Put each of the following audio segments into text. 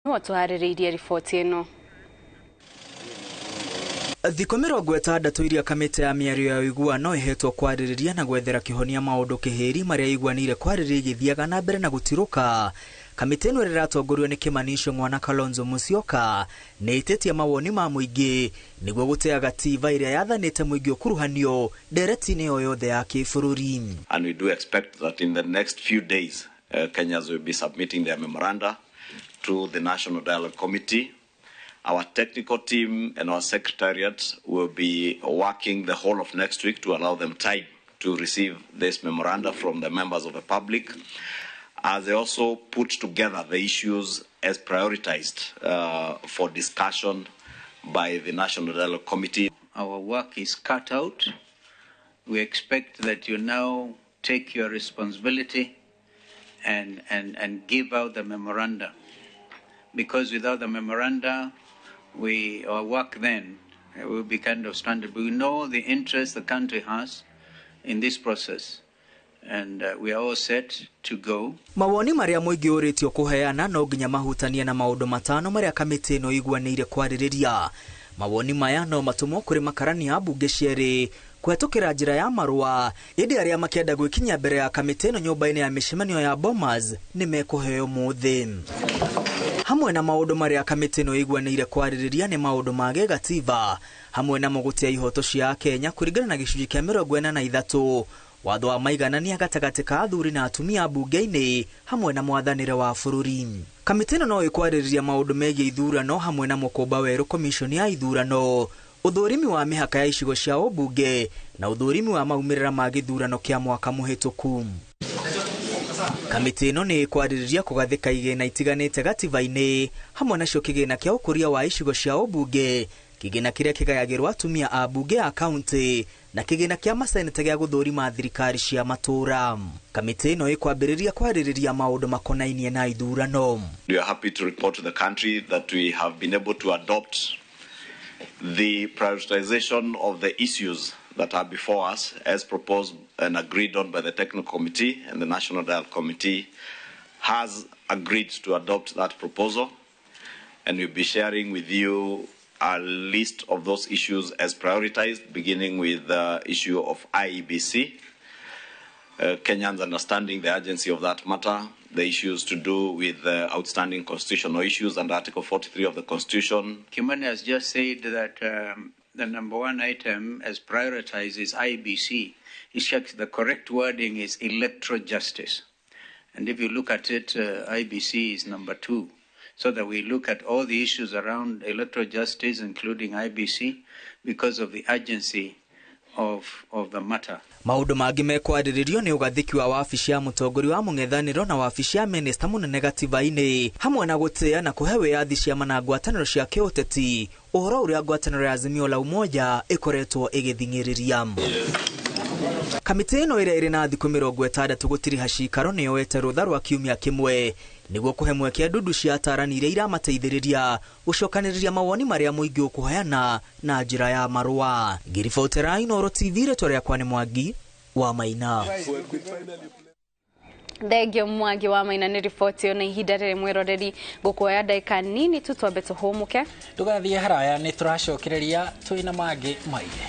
Watuharĩrĩirie riboti ĩno. Thikũ 60 iria kamĩtĩ ya mĩario ya ũiguano ihetwo kwarĩrĩria na gwethera kĩhonia maũndũ kĩhĩri marĩa igwanire kwarĩrĩria igĩthiaga na mbere na gũtirũka. Kamĩtĩ ĩno ĩratongorio nĩ Kĩmanisho Mwana Kalonzo Musyoka nĩ ĩtĩtie mawoni ma mũingĩ nĩguo gũteaga tiba ĩrĩa yathanĩte mũingĩ ũkuruhanio ndereti-inĩ yo yothe ya kĩbũrũri. And we do expect that in the next few days Kenyans will be submitting their memoranda to the National Dialogue Committee. Our technical team and our secretariat will be working the whole of next week to allow them time to receive this memoranda from the members of the public, as they also put together the issues as prioritized for discussion by the National Dialogue Committee. Our work is cut out. We expect that you now take your responsibility and give out the memoranda. Because without the memoranda, our work then will be kind of stranded. We know the interest the country has in this process, and we are all set to go. Mawoni maria mũingĩ ũrĩtio kũheana no nginya mahutanie na maũndũ matano maria kamĩtĩ ĩno iguanĩire kwarĩrĩria. Mawoni maya no matũmwo kũrĩ makarani a mbunge cierĩ kũhetũkĩra njĩra ya marũa, ĩndĩ arĩa makĩenda gwĩkinyia mbere ya kamĩtĩ ĩno nyũmba-inĩ ya mĩcemanio ya Bomas nĩ mekũheo mũthĩ. Hamwe na maũndũ maria kamĩtĩ ĩno iguanĩire kwarĩrĩria nĩ maũndũ ma gĩgatiba, hamwe na mũgũtia ihoto cia Kenya kũringana na gĩcunjĩ kĩa 43, watho wa maiganania gatagatĩ ka athuri na atumia mbunge-inĩ hamwe na mwathanĩre wa bũrũri. Kamĩtĩ ĩno no ĩkwarĩrĩria maũndũ megiĩ ithurano hamwe na mũkũmba werũ komishoni ya ithurano, ũthũrimi wa mĩhaka ya icigo cia ũmbunge na ũthũrimi wa maumĩrĩra ma gĩthurano kĩa mwaka mũhĩtũku. Kamĩtĩ ĩno nĩ kwarĩrĩria kũgathĩka igĩna itiganĩte gatiba-inĩ hamwe nacio kĩgĩna kĩa ũkũria wa icigo cia ũmbunge, kĩgĩna kĩrĩa kĩgayagĩrwo atumia a mbunge ya kaunti na kĩgĩna kĩa maseneta gĩa gũthũrima thirikari cia matũra. Kamĩtĩ ĩno ĩkwambĩrĩria kwarĩrĩria maũndũ makonainie na ithurano. We are happy to report to the country that we have been able to adopt the prioritization of the issues that are before us as proposed and agreed on by the Technical Committee, and the National Dialogue Committee has agreed to adopt that proposal, and we'll be sharing with you a list of those issues as prioritized, beginning with the issue of IEBC, Kenyans understanding the urgency of that matter, the issues to do with outstanding constitutional issues under Article 43 of the Constitution. Kimani has just said that the number one item as prioritized is IBC. The correct wording is electoral justice. And if you look at it, IBC is number 2. So that we look at all the issues around electoral justice, including IBC, because of the urgency of the matter. Maũndũ mangĩ mekwarĩrĩrio nĩ ũgathĩki wa wabici ya mũtongoria wa mũng'ethanĩro na wabici ya minista mũnene gatiba-inĩ, hamwe na gũtĩa na kũhe wĩyathi ciama na ngwatanĩro cia kĩũteti, ũhoro ũrĩa ngwatanĩro ya Azimio la Umoja ĩkoretwo ĩgĩthing'ĩrĩria. Kamĩtĩ ĩno ĩrĩa ĩrĩ na thikũ 60 gũtiriha cikaro nĩ yoete rũtha rwa kiumia kĩmwe nĩguo kũhe mweke ndundu cia atarani iria iramateithĩrĩria gũcokanĩrĩria mawoni marĩa mũingĩ ũkũheana na njĩra ya marũa. Ngĩribotera Inooro TV, rĩtwa rĩakwa nĩ Mwangi wa Maina. Thengio Mwangi wa Maina nĩ riboti ĩyo na ihinda rĩrĩ mwĩroreri ngũkuoya ndagĩka nini tũtwambe tũhũmũke. Tũgathiĩ haraya nĩ tũracokereria twĩna mangĩ maingĩ.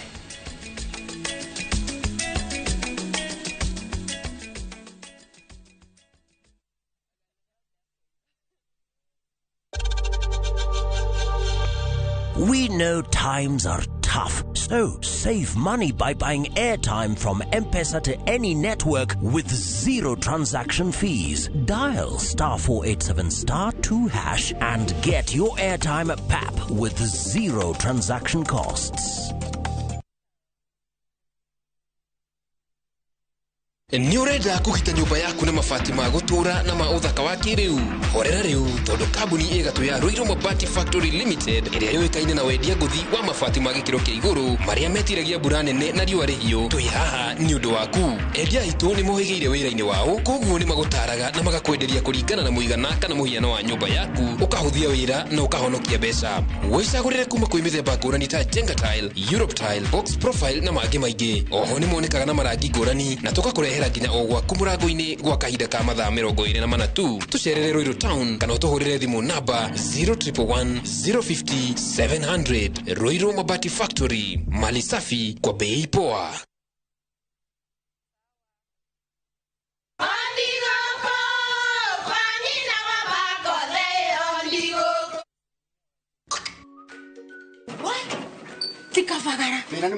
We know times are tough, so save money by buying airtime from M-Pesa to any network with zero transaction fees. Dial *487*2# and get your airtime PAP with zero transaction costs. Nĩũrenda kũgita nyũmba yaku na mabati ma gũtũra na ma ũthaka wa kĩrĩu. Horera rĩu tondũ kambuni ĩgatũ ya Ruiru Mabati Factory Limited ĩrĩa yũĩkaine na wendia ngũthi wa mabati ma gĩkĩro kĩa igũrũ marĩa metiragia mbura nene na riũa rĩhiũ. Twĩ haha nĩ ũndũ waku. Endia aitũ nĩ mohĩgĩire wĩra-inĩ wao, koguo nĩ magũtaraga na magakwenderia kũringana na mũigana kana mũhiano wa nyũmba yaku, ũkahũthia wĩra na ũkahonokia mbeca. Wĩcagũrĩre kuma kwĩ mĩthemba ngũrani ta Jenga Tile, Europe Tile, Box Profile na mangĩ maingĩ. Oho nĩ monekaga na marangi ngũrani na tũgakũrehe tũkarehera nginya o gwaku mũrango-inĩ gwa kahinda ka mathaa 24 tu. Tũcerere Ruiru Town kana ũtũhũrĩre thimũ namba 0111 050 700. Ruiru Mabati Factory, mali safi kwa bei poa. Tikafagara. Mira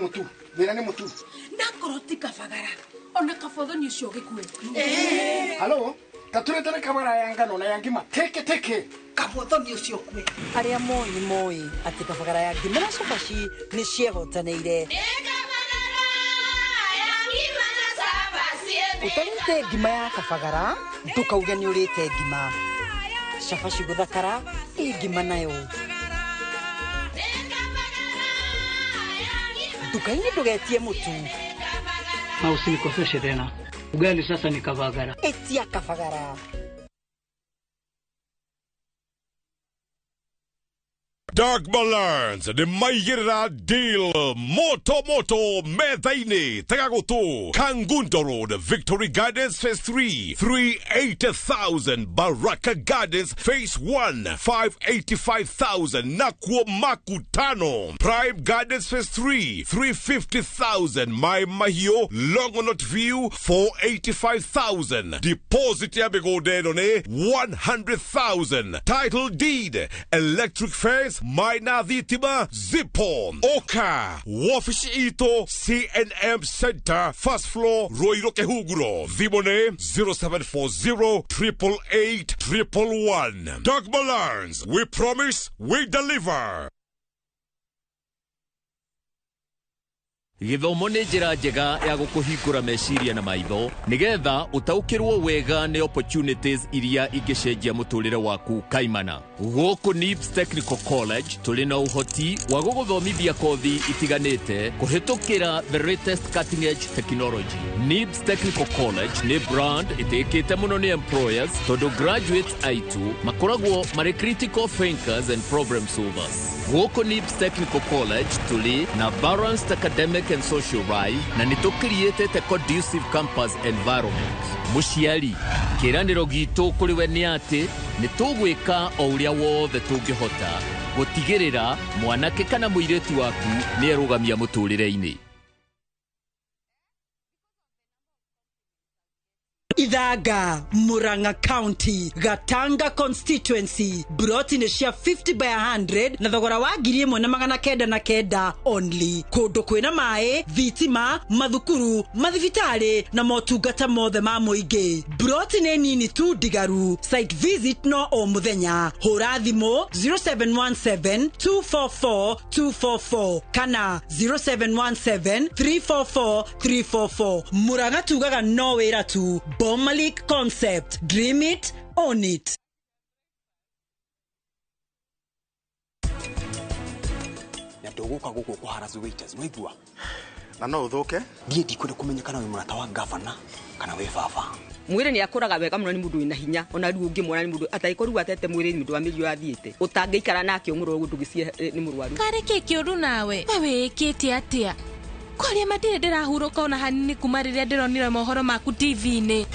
ni mutu. Nakoro tikafagara. Ona kafodho ni ucio gikue. Halo, taturetare kamera yanga no na yangima. Teke. Kafodho ni ucio kue. Aria moi ati kafagara ya ngima cobaci ni ciehotaneire. Utarite ngima ya kafagara, ndukauge ni urite ngima. Cabaci guthakara, ngima nayo. Dukaini ndugetie mutu. Na usinikoseshe tena. Ugali sasa ni kavagara. Etia kafagara. Dark Balance, the Mayira deal, Moto, Methaine, Tagagoto, Kangundo Road, Victory Gardens Phase 3, 380,000, Baraka Gardens Phase 1, 585,000, Nakwo Makutano, Prime Gardens Phase 3, 350,000, My Mahio, Longonot View, 485,000, Deposit Yabigodedone, 100,000, Title Deed, Electric Phase, Maina Vitima, Zipon, Oka, Wafish Ito, CNM Center, First Floor, Royro Kehuguro, Vibone 0740 888 111. Dark Balance, we promise, we deliver. Githomo nĩ njĩra njega ya gũkũhingũra meciria na maitho nigetha utaukirwo wega nĩ opportunities iria ingĩcenjia mũtũrĩre waku kaimana. Gũkũ NIBS Technical College tũrĩ na ũhoti wa gũgũthomithia kothi itiganĩte kũhĩtũkĩra the latest cutting edge technology. NIBS Technical College nĩ brand ĩtĩkĩte mũno nĩ employers tondũ graduates aitu makoragwo marĩ critical thinkers and problem solvers. Gũkũ NIBS Technical College tũrĩ na balanced academic and social life na nito created a conducive campus environment. Mũciari, kĩranĩro gitũ kũrĩ we nĩ atĩ nĩ tũgwĩka o ũrĩa wothe tũngĩhota gũtigĩrĩra mwanake kana mũirĩtu waku nĩ arũgamia mũtũrĩre-inĩ. Idhaga, Muranga County, Gatanga constituency, brought in a share 50 by 100, na thogora wa ngiri ĩmwe na magana kenda na kenda only. Kũndũ kwĩna maĩ, thitima, mathukuru, mathibitari na motungata mothe ma mũingĩ. Brought in nini tu digaru, site visit no o mũthenya. Hũra thimũ 0717 244 244 kana 0717 344 344. Muranga tugaga no wĩra tu. Bomalik concept. Dream it, own it. Ndogoka guko kwa harasu waiters waigua. Na no uthuke? Ndiye ndikwenda kumenya kana we murata wa governor kana we baba. Mwire ni akuraga wega muno ni mundu ina hinya ona riu ngimwona ni mundu ataikoru atete mwire ni mundu wa milio athiete utangeikara nake umuro gutugicie ni murwaru kareke kiuru nawe wewe ikite atia kwaria matire ndirahuruka ona hanini kuma riria ndironire mohoro maku TV-ini.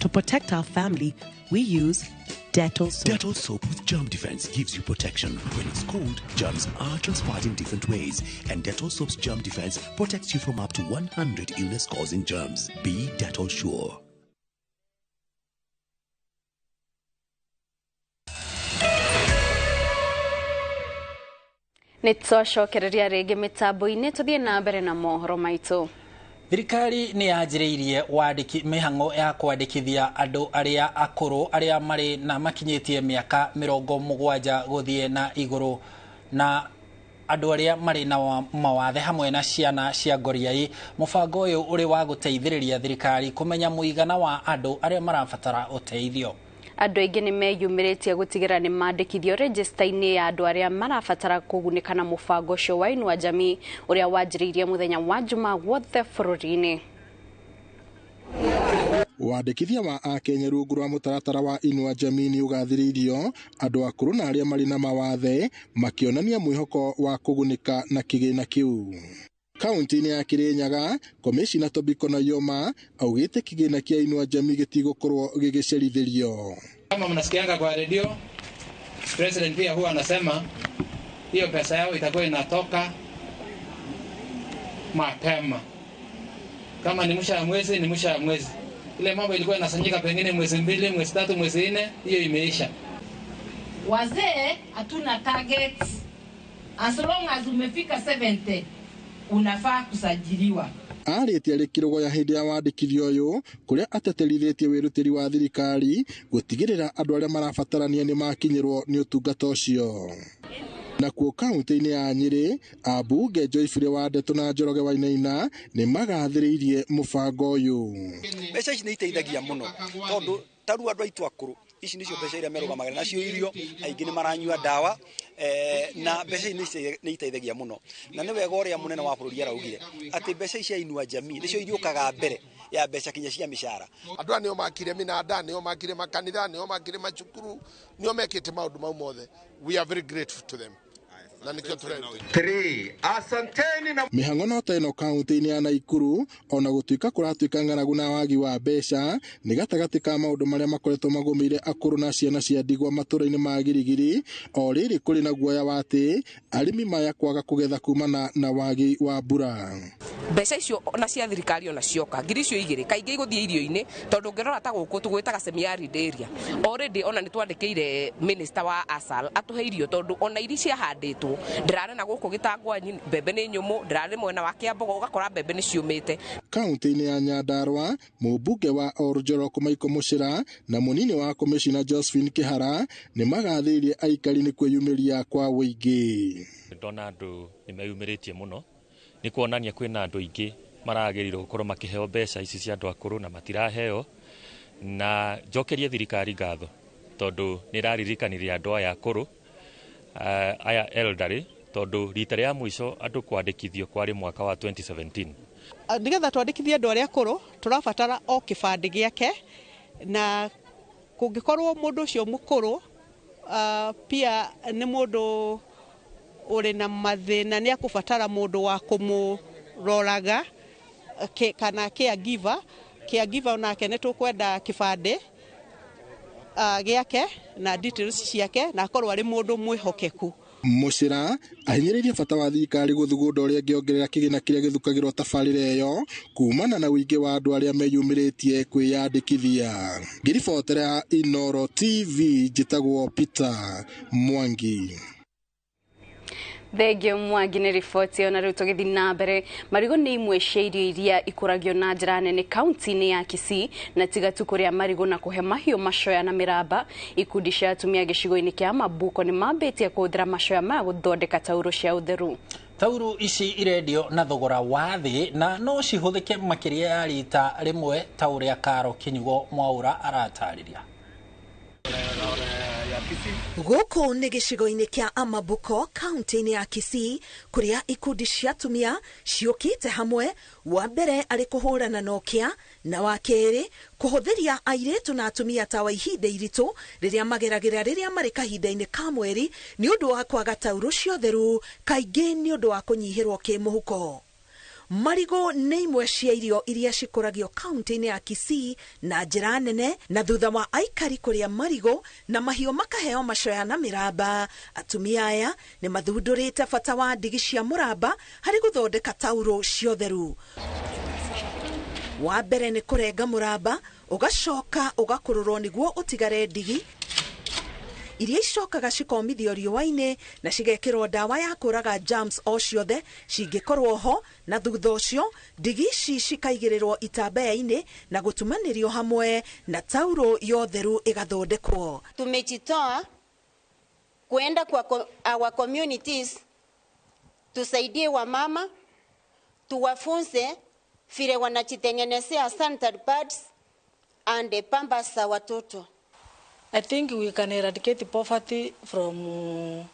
To protect our family, we use Dettol soap. Dettol soap with germ defense gives you protection. When it's cold, germs are transferred in different ways, and Dettol soap's germ defense protects you from up to 100 illness-causing germs. Be Dettol sure. Nitũcokereria rĩngĩ mitambo-inĩ tuthie na mbere na mohoro maitũ. Thirikari nĩ yanjĩrĩirie mĩhang'o ya kwandĩkithia andũ arĩa akũrũ arĩa marĩ na makinyĩtie mĩaka 70 gũthiĩ na igũrũ na andũ arĩa marĩ na mawathe hamwe na ciana cia ngoriai. Mũbango ũyũ ũrĩ wa gũteithĩrĩria thirikari kũmenya mũigana wa andũ arĩa marabatara ũteithio. Andũ aingĩ nĩ meyumĩrĩtie gũtigĩra nĩ mandĩkithio register-inĩ ya andũ arĩa marabatara kũgunĩka na mũbango ũcio wa Inua Jamii ũrĩa wanjĩrĩirie mũthenya wa Jumaa wothe bũrũri-inĩ. wandĩkithia wa Akenya rungu rwa mũtaratara wa Inua Jamii nĩ ũgathĩrĩirio andũ akũrũ na arĩa marĩ na mawathe makĩonania mwĩhoko wa kũgunĩka na kĩgĩna kĩu. Kaunti-inĩ ya Kirinyaga, Komishina Tobiko Nayoma augĩte kĩgĩna kĩa Inua Jamii gĩtigũkorwo gĩgĩcerithĩrio. Kama mnasikianga kwa redio, President pia huwa anasema hiyo pesa yao itakuwa inatoka mapema. Kama ni mwisho wa mwezi, ni mwisho wa mwezi. Ile mambo ilikuwa inasanyika pengine mwezi 2, mwezi 3, mwezi 4, hiyo imeisha. Wazee hatuna target. As long as umefika 70 unafaa kusajiliwa. Arĩtie arĩ kĩrogoya hĩndĩ ya wandĩkithio ũyũ kũrĩa ateterithĩtie wĩrutĩri wa thirikari gũtigĩrĩra andũ arĩa marabatarania nĩ makinyĩrwo nĩ ũtungata ũcio. Nakuo kaunti-inĩ ya Nyĩrĩ, ambunge Joyfrey wa Ndeto na Njoroge Wainaina nĩ magathĩrĩirie mũbango ũyũ. Mbeca ici nĩ iteithagia mũno tondũ taru andũ aitũ akũrũ ici nĩcio mbeca iria merũgamagĩra nacio irio, aingĩ nĩ maranyua ndawa na mbeca ici nĩ iteithagia mũno. Na nĩ wega ũrĩa mũnene wa bũrũri araugire atĩ mbeca ici cia Inua Jamii nĩcio irĩũkaga mbere ya mbeca kinya cia mĩcara. Andũ aya nĩo makire minada, nĩo makire makanitha, nĩo makire macukuru, nĩo mekĩte maũndũ mau mothe. We are very grateful to them. Mĩhang'o no ta ĩno kaunti-inĩ ya Naikuru ona gũtuĩka kũratuĩka ng'aragu na wagi wa mbeca nĩ gatagatĩ ka maũndũ marĩa makoretwo magũmĩire akũrũ na ciana cia ndigwa matũra-inĩ ma Girigiri, o rĩrĩ kũrĩ na guoya wa atĩ arĩmi maya kwaga kũgetha kumana na wagi wa mbura. Mbeca icio ona cia thirikari ona cioka ngiri icio igĩrĩ kaingĩ igũthiĩ irio-inĩ tondũ ngĩrora ta gũkũ tũgwĩtaga semi-arid area. Already ona nĩ twandĩkĩire minister wa ASAL atũhe irio tondũ ona iria ciahandĩtwo ndirarĩ na gũkũ Gĩtangwanyi mbembe nĩ nyũmũ, ndirarĩ mwena wa Kĩambogo ũgakora mbembe nĩ ciũmĩte. Kaunti-inĩ ya Nyandarua, mũmbunge wa Orjoroko Maiko Mucira na mũnini wa Komishina Josephine Kĩhara nĩ magathĩrĩirie aikari nĩ kwĩyumĩria kwa wũingĩ. Ndona andũ nĩ meyumĩrĩtie mũno nĩ kuonania kwĩna andũ aingĩ maragĩrĩirwo gũkorwo makĩheo mbeca ici cia andũ akũrũ na matiraheo, na njokerie thirikari ngatho tondũ nĩ ĩraririkanirie andũ aya akũrũ aya elderly tondũ rita rĩa mũico andũ kwandĩkithio kwarĩ mwaka wa 2017. Nĩgetha twandĩkithie andũ arĩa akũrũ tũrabatara o kĩbandĩ gĩake, na kũngĩkorwo mũndũ ũcio mũkũrũ pia nĩ mũndũ ũrĩ na mathĩna nĩ akũbatara mũndũ wa kũmũroraga kana caregiver onake nĩ tũkwenda kĩbandĩ gĩake na details ciake na akorwo arĩ mũndũ mwĩhokeku. Mucira ahinyĩrĩirie bata wa thirikari gũthugunda ũrĩa ĩngĩongerera kĩgĩna kĩrĩa gĩthukagĩrwo tabarĩra ĩyo kumana na wĩingĩ wa andũ arĩa meyumĩrĩtie kwĩyandĩkithia. Ngiribotera Inooro TV, njĩtagwo Peter Mwangi. Thengio Mwangi nĩ riboti ona rĩu tũgĩthiĩ na mbere. Marigũ nĩ imwe cia irio iria ikũragio na njĩra nene kaunti-inĩ ya Kisii, na tiga tu kũrĩa marigũ na kũhe mahiũ macoya na mĩramba, ikundi cia atumia gĩcigo-inĩ kĩa Mabuko nĩ mambĩtie kũhũthĩra macoya maya gũthondeka tauro cia ũtheru. Tauro ici irendio na thogora wa thĩ na no cihũthĩke makĩria ya rita rĩmwe ta ũrĩa Karo Kinyugo Mwaura aratarĩria. Gũkũ nĩ gĩcigo-inĩ kĩa Amabuko, kaunti-inĩ ya Kisii, kũrĩa ikundi cia atumia ciũkĩte hamwe, wa mbere arĩ kũhũrana na ũkĩa, na wa kerĩ kũhũthĩria airĩtu na atumia ta wa ihinda iritũ rĩrĩa mageragĩra rĩrĩa marĩ kahinda-inĩ ka mweri nĩ ũndũ wa kwaga tauro cia ũtheru, kaingĩ nĩ ũndũ wa kũnyihĩrwo kĩmũhuko. Marigũ nĩ imwe cia irio iria cikũragio kaunti-inĩ ya Kisii na njĩra nene, na thutha wa aikari kũrĩa marigũ na mahiũ makaheo macoya na mĩramba, atumia aya nĩ mathundũrĩte bata wa ndigi cia mũramba harĩ gũthondeka tauro cia ũtheru. Wa mbere nĩ kũrenga mũramba, ũgacoka ũgakũrũrwo nĩguo ũtigare ndigi iria icokaga cikomithio riũa-inĩ na cigekĩrwo ndawa ya kũraga germs o ciothe cingĩkorwo ho, na thutha ũcio ndigi ici cikaigĩrĩrwo itambaya-inĩ na gũtumanĩrio hamwe na tauro ya ũtheru ĩgathondekwo. Tumejitoa kuenda kwa our communities, tusaidie wamama, tuwafunze vile wanajitengenezea sanitary pads and pampers za watoto. I think we can eradicate poverty from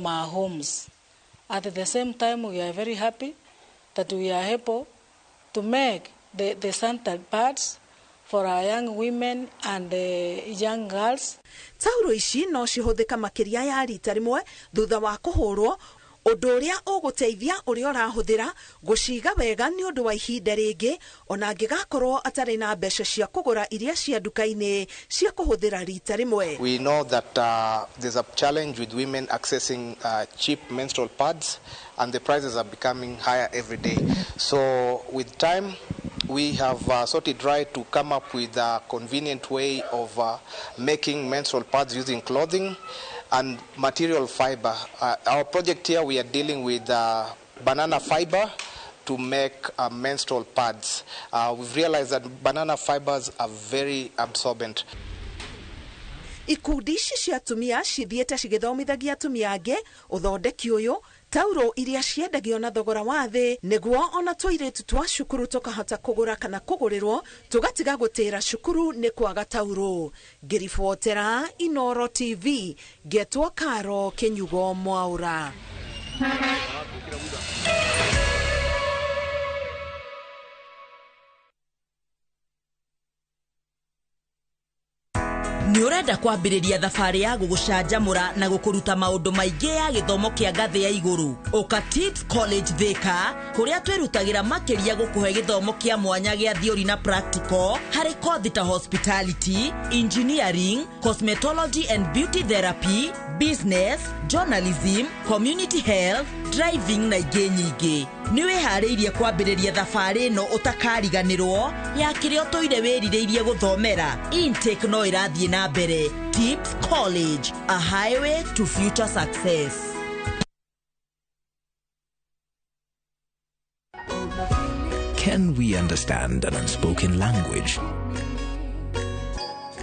our homes. At the same time, we are very happy that we are able to make the sanitary pads for our young women and young girls. Tauro ici no cihuthika makiria ya rita rimwe thutha wa kuhurwo, undu uria uguteithia uria urahuthira guciga wega ni undu wa ihinda ringi ona angigakorwo atari na mbeca cia kugura iria cia nduka-ini cia kuhuthira rita rimwe. We know that there's a challenge with women accessing cheap menstrual pads, and the prices are becoming higher every day. So with time, we have sorted right to come up with a convenient way of making menstrual pads using clothing and material fiber. Our project here, we are dealing with banana fiber to make menstrual pads. We've realized that banana fibers are very absorbent. Ikundi ici cia atumia cithiete cigithomithagia atumia angi uthondeki uyu tauro iria ciendagio na thogora wa thi niguo ona twairitu twa cukuru tukahota kugura kana kugurirwo tugatiga gutira cukuru ni kwaga tauro. Ngiribotera Inooro TV, getwo Karo Kinyugo Mwaura. Ni urenda kwambiriria thabari ya gugucanjamura na gukuruta maundu maingi ya githomo kia ngathi ya iguru. Oka Tips College Thika kuria twirutagira makiria gukuhe githomo kia mwanya gia theory na practical hari kothi ta hospitality, engineering, cosmetology and beauty therapy, business, journalism, community health, driving na ingĩ nyingĩ. Ni wihariirie kwambiriria thabari no utakariganirwo ya kirio toire wirireirie guthomera. Intake no irathie na mbere. Tips College, a highway to future success. Can we understand an unspoken language?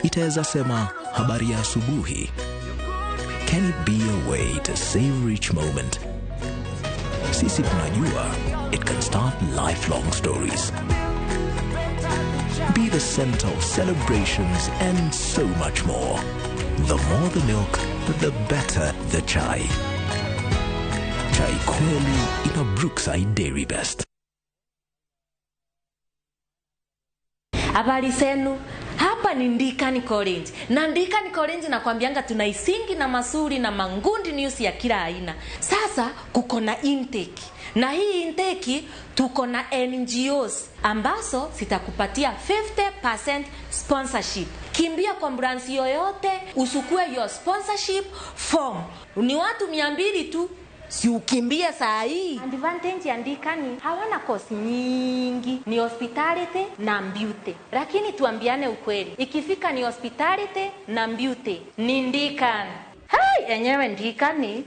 Itaweza sema habari ya asubuhi. Can it be a way to savor each moment? Sisi tunajua it can start lifelong stories. Be the center of celebrations and so much more. The more the milk, the better the chai. Chai kweli ina Brookside Dairy Best. Habari zenu. Hapa ni Ndikani College. Na Ndikani College nakwambianga tuna isingi na masuri na mangundi news ya kila aina. Sasa kuko na intake. Na hii intake tuko na NGOs ambazo zitakupatia 50% sponsorship. Kimbia kwa branch yoyote usukue your sponsorship form. Ni watu 200 tu. Si ukimbia saa hii. Advantage ya Ndikani hawana course nyingi, ni hospitality na beauty. Lakini tuambiane ukweli, ikifika ni hospitality na beauty ni Ndikani. Hai, enyewe Ndikani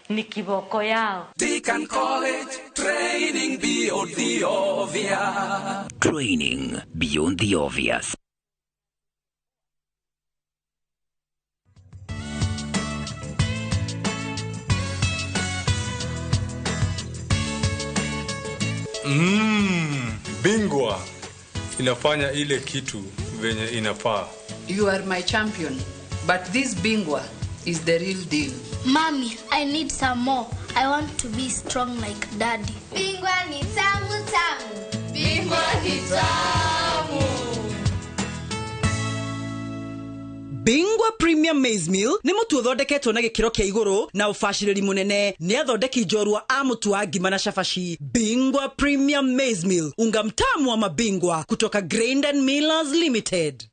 ni kiboko yao. Deacon College, training beyond the obvious. Training beyond the obvious. Bingwa inafanya ile kitu venye inafaa. You are my champion, but this Bingwa is the real deal. Mommy, I need some more. I want to be strong like daddy. Bingwa ni tamu tamu. Bingwa ni tamu. Bingwa Premium Maize Meal ni mutu uthondeketwo na gikiro kia iguru na ufashiriri munene ni athondeki njorua a mutu wa ngima na shafashi. Bingwa Premium Maize Meal, unga mtamu wa mabingwa kutoka Grain and Millers Limited.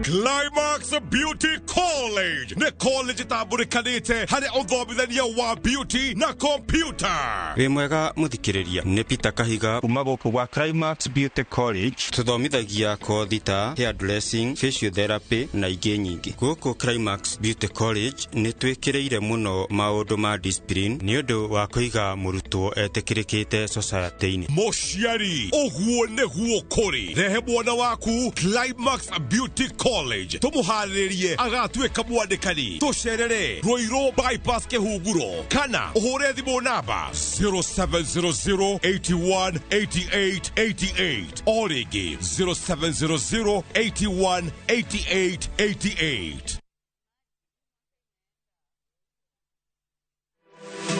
Climax Beauty College ne college taburikanite hari uthomithania wa beauty na computer. Wimwega muthikiriria ne Peter Kahiga kuma guku gwa Climax Beauty College tuthomithagia kothi ta hair dressing, facial therapy na ingĩ nyingĩ. Guku Climax Beauty College ne twikireire muno maundu ma discipline ni undu wa kuiga murutwo etikirikite society-ini. Mociari oguo neguo kuri rehe mwana waku Climax Beauty College tumuharirie agatwika mwandikani tucerere Ruiru bypass Kihunguro kana uhure thimu namba 0700818888 origi 0700818888.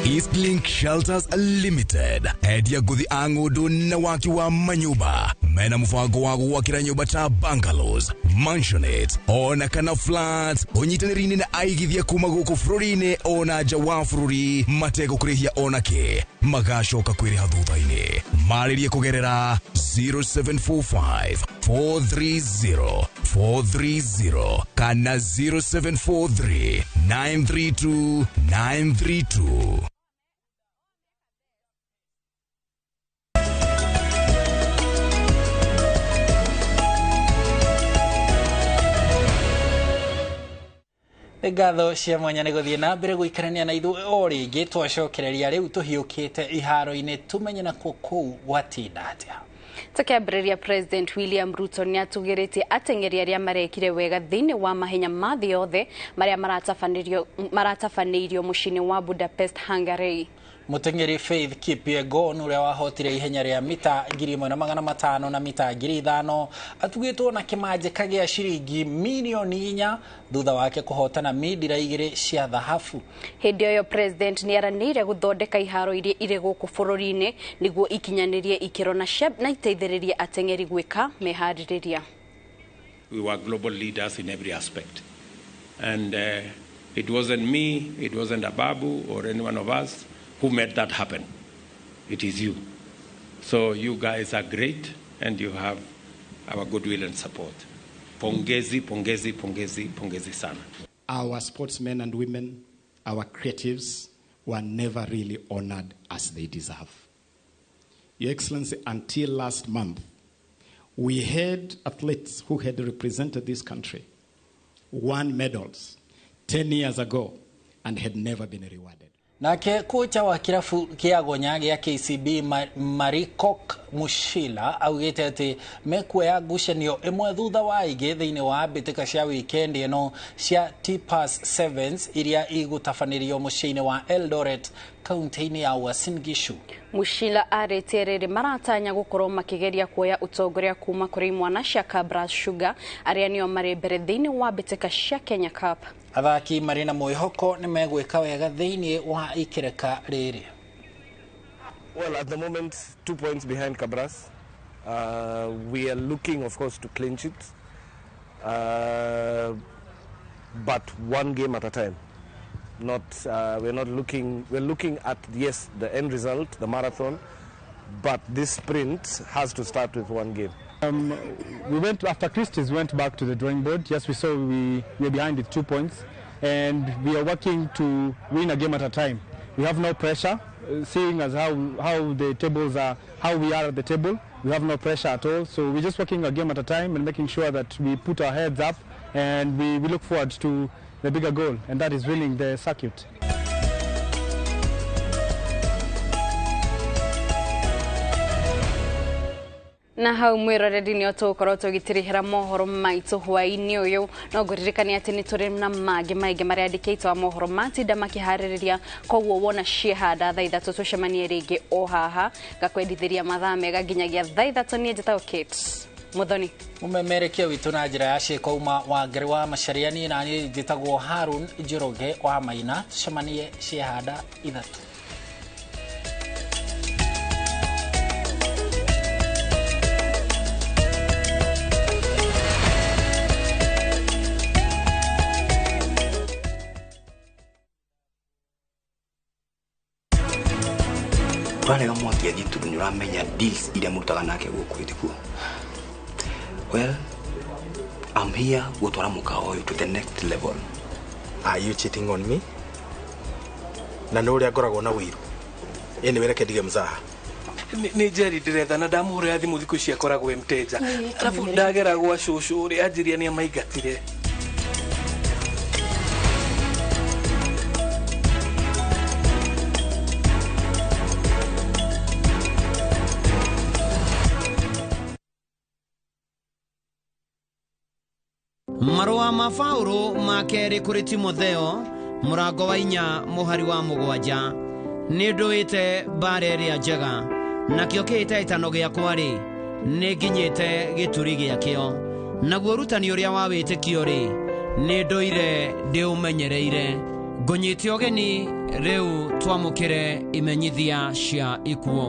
Eastlink Shelters Limited endia nguthi angudu na waki wa manyumba mena mufango wa gwakira nyumba ta bungalows, mansionates ona kana flats onyitanĩri-inĩ na aigithia kuma gũkũ bũrũri-inĩ ona nja wa bũrũri mategũkũrĩhia ona kĩ magacoka kwĩrĩha thutha-inĩ. Marĩrie kũgerera 0745 430 430 kana 0743 932 932. Ngatho cia mwanya nĩ gũthiĩ na mbere gũikarania na ithuĩ o rĩngĩ twacokereria rĩu tũhiũkĩte iharo-inĩ tumenye na kũu gwatinda atĩa. Tukĩambĩrĩria President William Ruto nĩ atugĩrĩtie ateng'eri arĩa marekire wega thĩinĩ wa mahenya ma thĩ yothe marĩa maratabanĩirio mũciĩ-inĩ wa Budapest, Hungary. Muteng'eri Faith Kipyegon ũrĩa wahotire ihenya rĩa mita 1,500 na mita 5,000 atugĩtwo na kĩmanjĩka gĩa ciringi milioni 4 thutha wake kũhotana midira 2 cia thahabu. Hĩndĩ ĩyo President nĩ aranĩire gũthondeka iharo iria irĩ gũkũ bũrũri-inĩ nĩguo ikinyanĩrie ikĩro na iteithĩrĩrie ateng'eri gwĩka meharĩrĩria. We were global leaders in every aspect, and it wasn't me, it wasn't Ababu or any one of us who made that happen. It is you. So you guys are great and you have our goodwill and support. Pongezi, pongezi, pongezi, pongezi sana. Our sportsmen and women, our creatives were never really honored as they deserve. Your Excellency, until last month, we had athletes who had represented this country, won medals 10 years ago and had never been rewarded. Nake kocha wa kirafu kia Gonya gĩa KCB Marikok Mushila augĩte atĩ mekuoya ngucanio ĩmwe thutha wa ingĩ thĩinĩ wa mbĩtĩka cia weekend ĩno cia T-Pass 7s iria igũtabanĩrio mũciĩ-inĩ wa Eldoret kaunti-inĩ ya Uasin Gishu. Mushila arĩtie rĩrĩ maratanya gũkorwo makĩgeria kuoya ũtongoria kuma kũrĩ imwana cia Kabras Sugar arĩa nĩo marĩ mbere thĩinĩ wa mbĩtĩka cia Kenya Cup. Athaki marĩ na mwĩhoko nĩ megwĩka wega thĩinĩ wa ikereka rĩrĩ. Well, at the moment, 2 points behind Cabras. We are looking, of course, to clinch it, but one game at a time. We're not looking. We're looking at the end result, the marathon, but this sprint has to start with one game. We went after Christie's, went back to the drawing board. Yes, we saw we were behind with 2 points, and we are working to win a game at a time. We have no pressure, seeing as how the tables are, how we are at the table. We have no pressure at all. So we're just working a game at a time and making sure that we put our heads up, and we look forward to the bigger goal, and that is winning the circuit. Na hau mwiroreri nĩ ũtũkorwo tũgĩtirihĩra mohoro maitũ hwaĩ-inĩ ũyũ no ngũririkania atĩ nĩ tũrĩ na mangĩ maingĩ marĩa andĩkĩtwo wa mohoro matinda makĩharĩrĩria koguo wona ciehanda thaa 3 tũcemanie rĩngĩ o haha gakwendithĩria mathaa mega nginyagia thaa 3 niĩ njĩtagwo Kate Muthoni mumemerekia witũ na njĩra ya ciĩko uma wa Ngari wa Macariani na niĩ njĩtagwo Harun Njoroge wa Maina tũcemanie ciehanda 3. Twarega mwaki athiĩ tondũ nĩũramenya deals iria mũrutaga nake gũkũ ithikuo. Well, I'm here gũtwara mũkawa ũyũ to the next level. Are you cheating on me? Na nĩ ũrĩa ngoragwo na wĩru. Yeye nĩ reke ndige mzaha. Nĩ Jerry ndĩretha na ndamũhũrĩra thimũ thikũ ici akoragwo mteja. Alafu ndagera gwa cũcũ ũrĩa anjiria nĩ amaigatire. Marũa ma Paulo ma kerĩ kũrĩ Timotheo mũrango wa 4 mũhari wa 7 nĩ ndũĩte mbaara ĩrĩa njega nakĩo kĩhĩtahĩtano gĩakwa rĩ nĩ nginyĩte gĩturi gĩakĩo naguo ũrutani ũrĩa wa wĩtĩkio rĩ nĩ ndũire ndĩũmenyereire ngũnyite ũgeni rĩu twamũkĩre imenyithia cia ikuũ.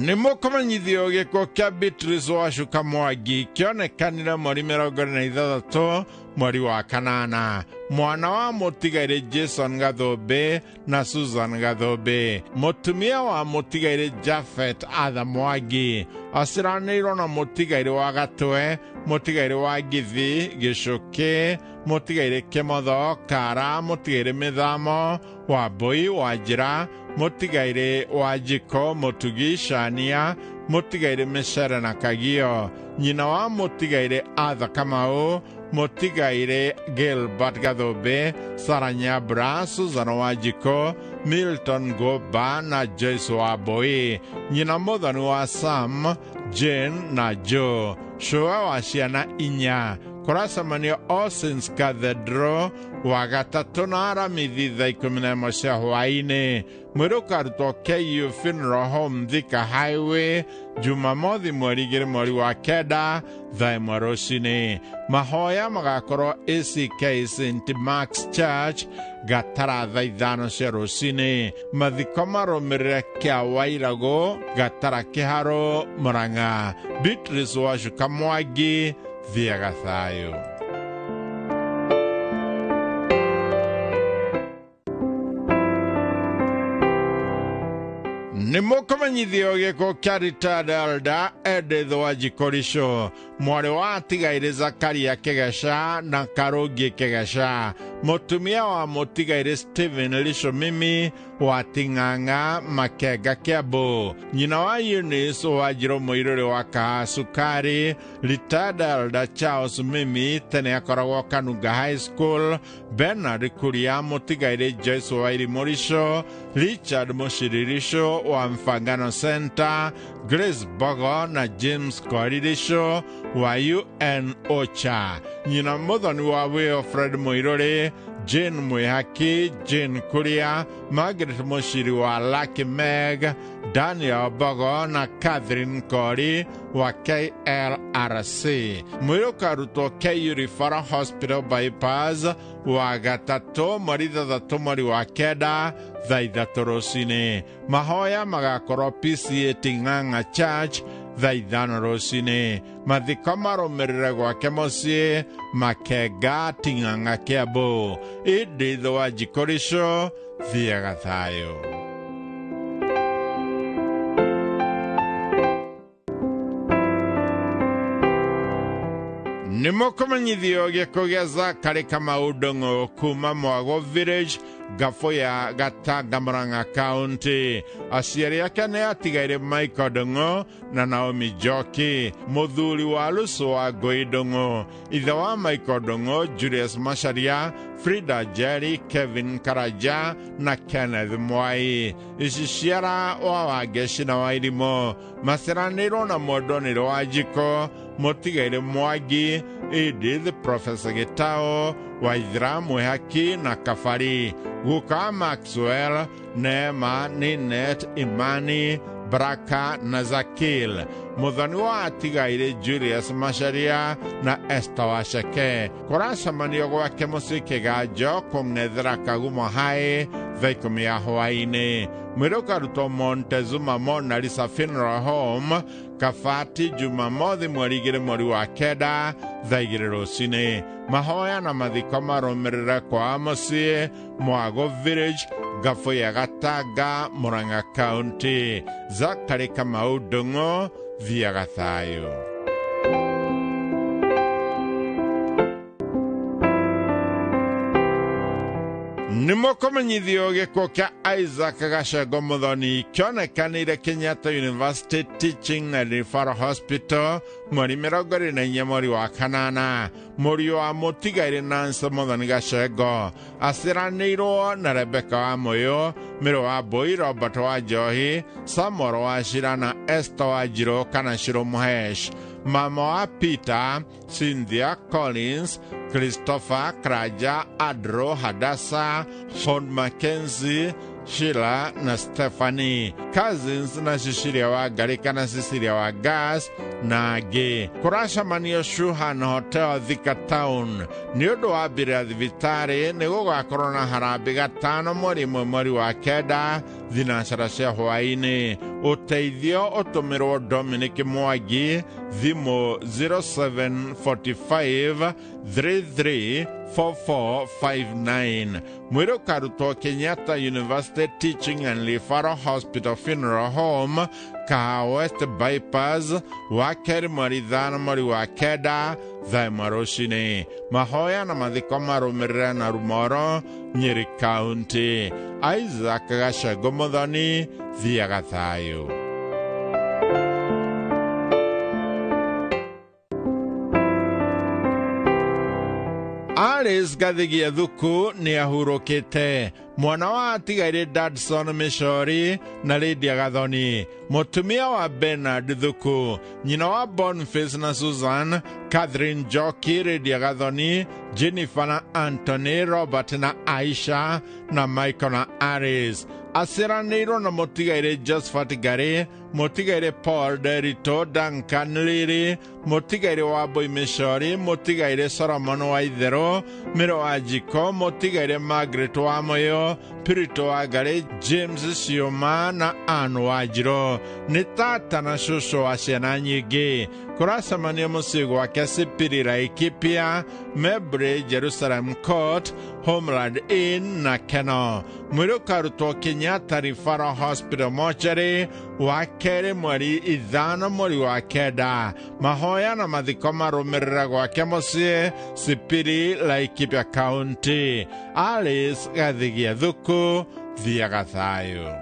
Nĩ mũkũmenyithio gĩkuũ kĩa Beatrice Wacuka Mwangi kĩonekanire mweri 26 mweri wa kanana. Mwana wa mũtigairĩ Jason Gathũmbĩ na Susan Gathũmbĩ. Mũtumia wa mũtigairĩ Japhet Atha Mwangi aciranĩirwo na mũtigairĩ wa Gatwe, mũtigairĩ wa Githi Gĩcũkĩ, mũtigairĩ Kĩmotho Kara, mũtigairĩ Mĩthamo Wambui Wanjĩra, mũtigairĩ wa Jiko Mũtugi Shania, mũtigairĩ Mĩcere na Kagio, nyina wa mũtigairĩ Atha Kamau, mũtigairĩ Gilbert Gathũmbĩ, Sarah Nyambura, Susan Wanjiko, Milton Goba na Joyce Wambui, nyina mũthoni wa Sam, Jane na Joe, Shua wa ciana 4, kũracemanio All Saints Cathedral wagatatũ na aramithi thaa 11 cia hwaĩ-inĩ. Mwĩrĩ ũkarutwo KU Funeral Home Thika Highway Jumamothi mweri 2 mweri wa kenda thaa 1 rũcinĩ. Mahoya magakorwo ACK St. Mark's Church Gatara thaa 5 cia rũcinĩ. Mathiko marũmĩrĩre kĩa Wairagũ Gatara Kĩharo Mũrang'a. Beatrice Wacuka Mwangi, thiaga thayũ. Nĩ mũkũmenyithio gĩkuũ kĩa retired elder Edith Wanjikũrisho, mwarĩ wa atigairĩ Zakaria Kĩgeca na Karũngi Kĩgeca, mũtumia wa mũtigairĩ Stephen Lisho Mimi wa Ting'ang'a Makenga Kiambu, nyina wa Eunice Wanjirũ Mũirũrĩ wa Kahasukari, retired elder Charles Mimi tene akoragwo Kanunga High School, Bernard Kuria mũtigairĩ Joyce Wairimũ Lisho, Richard Mũciririsho wa Mfangano Center, Grace Bogo na James Koririsho wa UN Ocha, nyina mũthoni wa Wilfred Mũirũrĩ, Jane Mwihaki, Jane Kuria, Margaret Mũciri wa Lucky Meg, Daniel Bogo na Catherine Kori wa KLRC. Mwĩrĩ ũkarutwo KU Referral Hospital Bypass wagatatũ mweri 3 mweri wa kenda thaa 3 rũcinĩ. Mahoya magakorwo PCA Ting'ang'a Church thaa 5 rũcinĩ. Mathiko marũmĩrĩre gwake mũciĩ Makenga Ting'ang'a Kiambu. Edith Wanjikũrisho, thiaga thayũ. Nĩ mũkũmenyithio gĩkuũ gĩa Zakari Kamau Ndung'u kuma Mwago Village, Gafoya Gatanga Mũrang'a County. Aciari ake nĩ atigaire Michael Ndung'u na Naomi Njoki, mũthuri wa Luso wa Ngũi Ndung'u. Ithe wa Michael Ndung'u Julius Macharia, Frida Jerry, Kevin Karaja na Kenneth Mwai. Ici ciara wa Wangeci na Wairimũ maciranĩirwo na Mwendonĩrĩ wa Jiko, mũtigairĩ Mwangi, Edith, Professor Gitao, Waithira Mwihaki na Kafari, Guka Maxwell, Neema, Ninet, Imani, Braka na Zakil. Mũthoni wa atigaire Julius Macharia na Esther Waceke. Kũracemanio gwake mũciĩ Kĩganjo kũng'ethera Kagumo High thaa 10 ya hwaĩ-inĩ. Mwĩrĩ ũkarutwo Montezuma Mona Lisa Funeral Home Kafati Jumamothi mweri 2 mweri wa kenda thaa 2 rũcinĩ. Mahoya na mathiko marũmĩrĩre kwa mũciĩ Mwago Village, Gafoya Gatanga, Mũrang'a County. Zakari Kamau Ndung'u, thiaga thayũ. Nĩ mũkũmenyithio gĩkuũ kĩa Isaac Gacengo Mũthoni kĩonekanĩire Kenyatta University Teaching and Referral Hospital mweri 24 mweri wa kanana. Mũriũ wa mũtigairĩ Nancy Mũthoni Gacengo aciranĩirwo na Rebecca wa Mũyũ, Mĩrũ wa Mbũi, Robert wa Njohi, Samuel wa Shira na Esther wa Njirũ kana Shirũ Mũhesh. Mama wa Peter, Cynthia Collins, Christopher Kraja, Adro Hadassa, Ford Mackenzie, Sheila na Stephanie, Cousins na Cecilia wa Garika na Cecilia wa Gas na Age. Kurasha manio Shuhan Hotel Thika Town. Niodo wa birathi vitari ni gugakorwo na harambe gatano mweri wa kenda thinacara cia hwaini. Uteithio utumirwo Dominic Mwangi, thimo 0745 33 4459. Mwiro karutwo Kenyatta University Teaching and Referral Hospital Funeral Home, Kaha West Bypass, wakeri mweri wa kenda thaimaroshine. Mahoya na mathiko marumirira na Rumoro, Nyeri County. Isaac Gashago Muthoni, thiaga thayo. Alice Gathigia Thuku ni ahurukite. Mwana wa atigaire Dadson Mishori na Lydia Gathoni. Mutumia wa Bernard Thuku. Nyina wa Boniface na Susan, Catherine Joki, Lydia Gathoni, Jennifer na Anthony, Robert na Aisha na Michael na Aris. Asiraniro na motigaire Josephat Gare, motigaire Paul Derito, Duncan Liri, motigaire Waboi Mishori, motigaire Solomon Waithero, Miro Ajiko, motigaire Margaret Wamoyo, Pirito Wagare, James Sioma na Ann Wajiro. Ni tata na shusho wa ciana nyingi. Kurasa mania musigo wa Kasipirira Ikipia, Mebre, Jerusalem Court, Homeland Inn na Keno. Mwiro karutwo Kenyatta Referral Hospital Mortuary, wakere mweri wa kenda. Mahoya na mathiko marumirira gwake mucii Sipiri, Laikipia County. Alice Gathigia Thuku, thiaga thayo.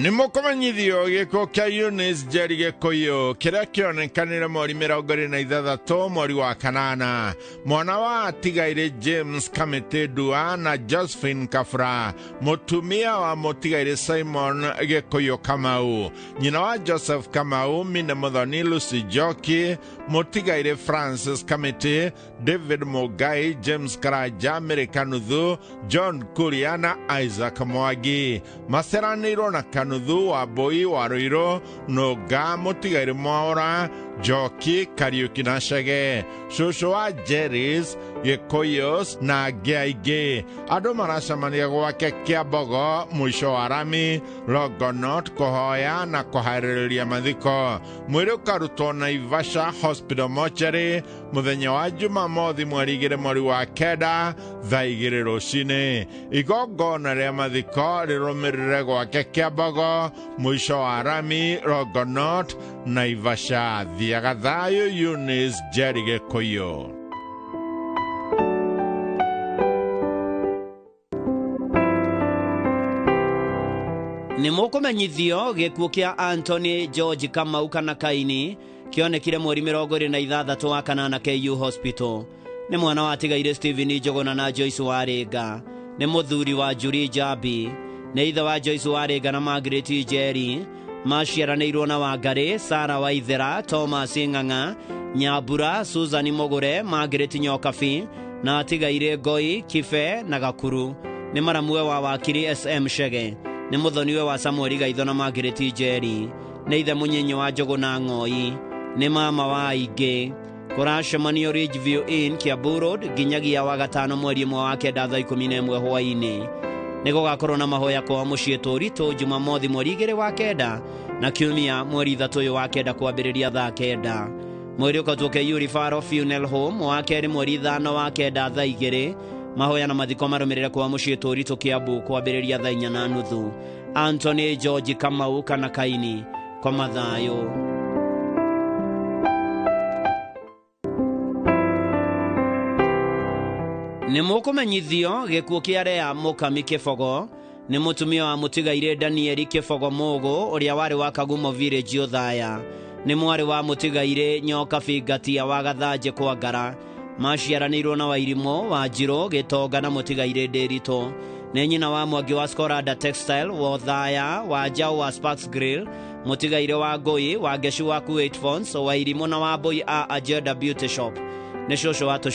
Nimukomanyithio giko kia Eunice Jerry Gikuyu kiria kionekanire mweri 26 mweri wa kanana. Mwana wa atigaire James Kamitedua na Josephine Kafra, mutumia wa mutigaire Simon Gikuyu Kamau. Nyina wa Joseph Kamau, Mine Muthoni, Lucy Joki, mutigaire Francis Kamite, David Mugai, James Karaja, Mary Kanuthu, John Kuria na Isaac Mwangi. Maseraniro na Kanuthu wa Boi wa Ruiro, Noga, mutigaire Mwaura, Joki, Kariuki na Shege. Shusho wa Jerry's, Gikuyus na Giaige. Ado maracemania gwake Kiambogo, mwisho wa rami, Longonot, kuhoya na kuharĩrĩria mathiko. Mwĩrĩ ũkarutwo Naivasha Hospital Mortuary muthenya wa Jumamothi mweri wa kenda thaa 2 rũcinĩ. Igongona rĩa mathiko rĩrũmĩrĩre gwake Kiambogo, mwisho wa rami, Longonot, Naivasha. Thiaga thayo, Eunice Jerry Gikuyu. Ni mukumenyithio gikuo kia Anthony George Kamau kana Kaini kionekire mweri 26 wa kanana KU Hospital. Ni mwana wa atigaire Stephen Njogona na Joyce Warenga. Ni muthuri wa Julie Jabi. Ni ithe wa Joyce Warenga na Margaret Jerry. Maciaranĩirwo na Wangari, Sarah Waithera, Thomas Ng'ang'a, Nyambura, Susan Mogore, Margaret Nyokabi na atigaire Ngoi, Kibe na Gakuru. Ni maramwe wa wakiri SM Shege. Ni muthoniwe wa Samuel Gaitho na Margaret Jerry. Ni ithe Munyinyi wa Njogo na Ng'oi. Ni mama wa Aingĩ. Kũracemanio Ridgeview Inn, Kiambu Road, nginyagia wa gatano mweri wa kenda thaa 11 hwaĩ-inĩ. Ni gũgakorwo na mahoya kwa mũciĩ Tũritũ Jumamothi mweri 2 wa kenda na Kiumia mweri 3 wa kenda kwambĩrĩria thaa 9. Mweri ũkatwo KU Referral Funeral Home wa kerĩ mweri 5 wa kenda thaa 2. Mahoya na mathiko marũmĩrĩre kwa mũciĩ Tũritũ Kiambu kwambĩrĩria thaa 4:30. Anthony George Kamau kana Kaini kwa mathayo. Ni mukumenyithio gikuo kia Rea Mukami Kibogo. Ni mutumia wa mutigaire Daniel Kibogo Mogo uria wari wa Kagumo Village Othaya. Ni mwari wa mutigaire Nyokabi Ngatia wa Gathanje kwa Ngara. Maciaranĩirwo na Wairimo wa Njiro Gitonga na mutigaire Ndĩritũ. Ni nyina wa Mwangi wa Scorada Textile wa Othaya, wa Njau wa Sparks Grill, mutigaire wa Ngũi wa Geshu wa Kuwait Phones, Wairimo na wa Boi a Agenda Beauty Shop. nĩ cũcũ wa